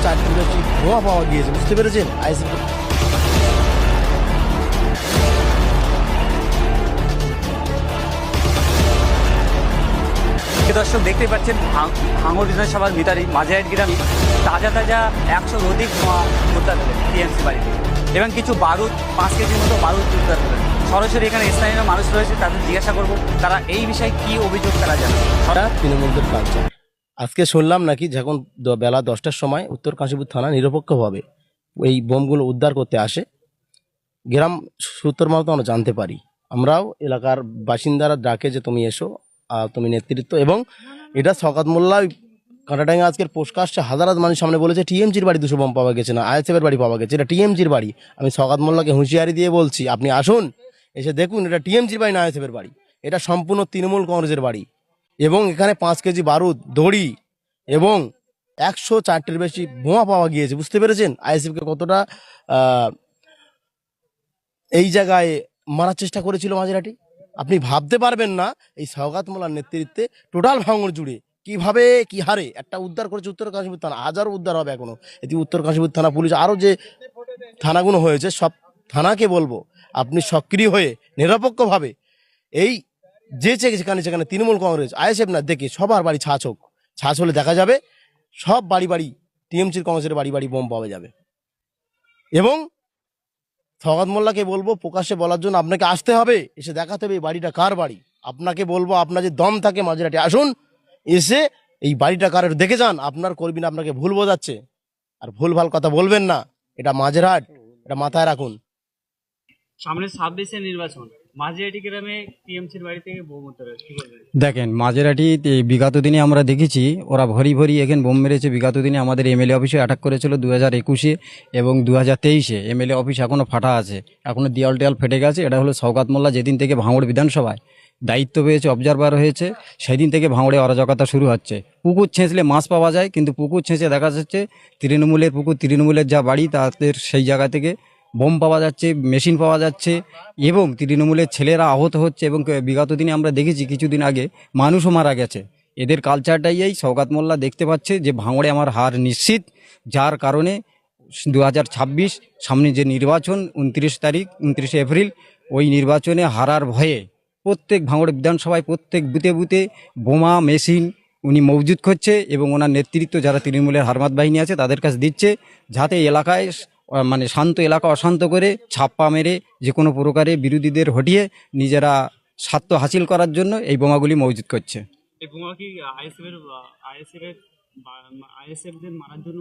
104টির বেশি বোমা পাওয়া গিয়েছে, বুঝতে পেরেছেন? আইএসএফ দর্শক দেখতে পাচ্ছেন ভাঙড় বিধানসভার মিতারি মাঝাইট গ্রামে তাজা তাজা 100 অধিক বোমা উদ্ধার হলেন টিএমসি বাড়ি থেকে এবং কিছু বারুদ 5 কেজির মতো বারুদ উদ্ধার হলেন। সরাসরি এখানে স্থানীয় মানুষ রয়েছে, তাদের জিজ্ঞাসা করব তারা এই বিষয়ে কি অভিযোগ তারা জানান। তৃণমূলদের কালচার। আজকে শুনলাম নাকি যখন বেলা 10টার সময় উত্তর কাশীপুর থানা নিরপেক্ষভাবে এই বোমগুলো উদ্ধার করতে আসে, গ্রাম সূত্র মারফত আমরা জানতে পারি, আমরাও এলাকার বাসিন্দারা ডাকে যে তুমি এসো, তুমি নেতৃত্ব, এবং এটা শওকত মোল্লা কাঁটাডাঙ্গা আজকের পোস্ট কাস্টে হাজার মানুষ সামনে বলেছে টিএমজির বাড়ি 200 বোম পাওয়া গেছে না, আইএসএফের বাড়ি পাওয়া গেছে, এটা টিএমজির বাড়ি। আমি শওকত মোল্লাকে হুঁশিয়ারি দিয়ে বলছি, আপনি আসুন, এসে দেখুন এটা টিএমজির বাড়ি না আইএসএফের বাড়ি, এটা সম্পূর্ণ তৃণমূল কংগ্রেসের বাড়ি। এবং এখানে 5 কেজি বারুদ, দড়ি এবং 104টির বেশি বোমা পাওয়া গিয়েছে, বুঝতে পেরেছেন? আইএসএফকে কতটা এই জায়গায় মারার চেষ্টা করেছিল মাঝেরাটি, আপনি ভাবতে পারবেন না। এই শওকত মোল্লার নেতৃত্বে টোটাল ভাঙড় জুড়ে কিভাবে কি হারে একটা উদ্ধার করেছে উত্তর কাশীপুর থানা, হাজারো উদ্ধার হবে এখনো। এটি উত্তর কাশীপুর থানা পুলিশ আরও যে থানাগুলো হয়েছে সব থানাকে বলবো আপনি সক্রিয় হয়ে নিরপেক্ষভাবে এই যেখানে যেখানে তৃণমূল কংগ্রেস আইএসএফ না দেখে সবার বাড়ি ছাঁচ হোক, ছাঁচ হলে দেখা যাবে সব বাড়ি বাড়ি টিএমসির কংগ্রেসের বাড়ি বাড়ি বোম পাওয়া যাবে। এবং শওকত মোল্লাকে বলবো প্রকাশ্যে বলার জন্য আপনাকে আসতে হবে, এসে দেখাতে হবে এই বাড়িটা কার বাড়ি। আপনাকে বলবো আপনার যে দম থাকে মাঝরাটি আসুন, এসে এই বাড়িটা কার দেখে যান। আপনার কর্মী না আপনাকে ভুল বোঝাচ্ছে, আর ভুল ভাল কথা বলবেন না, এটা মাঝরাট, এটা মাথায় রাখুন। সামনে 26-এ নির্বাচন, মাঝিয়াটি গ্রামে টিএমসির বাড়ি থেকে বোম উদ্ধার হয়েছে, কি বলবেন? দেখেন, মাঝেরাটি বিগত দিনে আমরা দেখেছি ওরা ভরি ভরি এখানে বোম মেরেছে। বিগত দিনে আমাদের এমএলএ অফিসে অ্যাটাক করেছিল 2021-এ এবং 2023-এ। এমএলএ অফিস এখনও ফাটা আছে, এখনও দেয়াল টেয়াল ফেটে গেছে। এটা হলো শওকত মোল্লা যেদিন থেকে ভাঙড় বিধানসভায় দায়িত্ব পেয়েছে, অবজারভার হয়েছে, সেদিন থেকে ভাঙড়ে অরাজকতা শুরু হচ্ছে। পুকুর ছেঁচলে মাছ পাওয়া যায়, কিন্তু পুকুর ছেঁচে দেখা যাচ্ছে তৃণমূলের পুকুর, তৃণমূলের যা বাড়ি তাদের সেই জায়গা থেকে বোম পাওয়া যাচ্ছে, মেশিন পাওয়া যাচ্ছে এবং তৃণমূলের ছেলেরা আহত হচ্ছে। এবং বিগত দিনে আমরা দেখেছি কিছুদিন আগে মানুষও মারা গেছে। এদের কালচারটাই এই শওকত মোল্লা দেখতে পাচ্ছে যে ভাঙড়ে আমার হার নিশ্চিত, যার কারণে 2026 সামনে যে নির্বাচন 29 এপ্রিল, ওই নির্বাচনে হারার ভয়ে প্রত্যেক ভাঙড় বিধানসভায় প্রত্যেক বুথে বুথে বোমা মেশিন উনি মজুদ করছে এবং ওনার নেতৃত্ব যারা তৃণমূলের হারমাত বাহিনী আছে তাদের কাছে দিচ্ছে, যাতে এলাকায় মানে শান্ত এলাকা অশান্ত করে ছাপ্পা মেরে যে কোনো প্রকারে বিরোধীদের হটিয়ে নিজেরা স্বার্থ হাসিল করার জন্য এই বোমাগুলি মজুদ করছে। এই বোমা কি আইএসএফদের মারার জন্য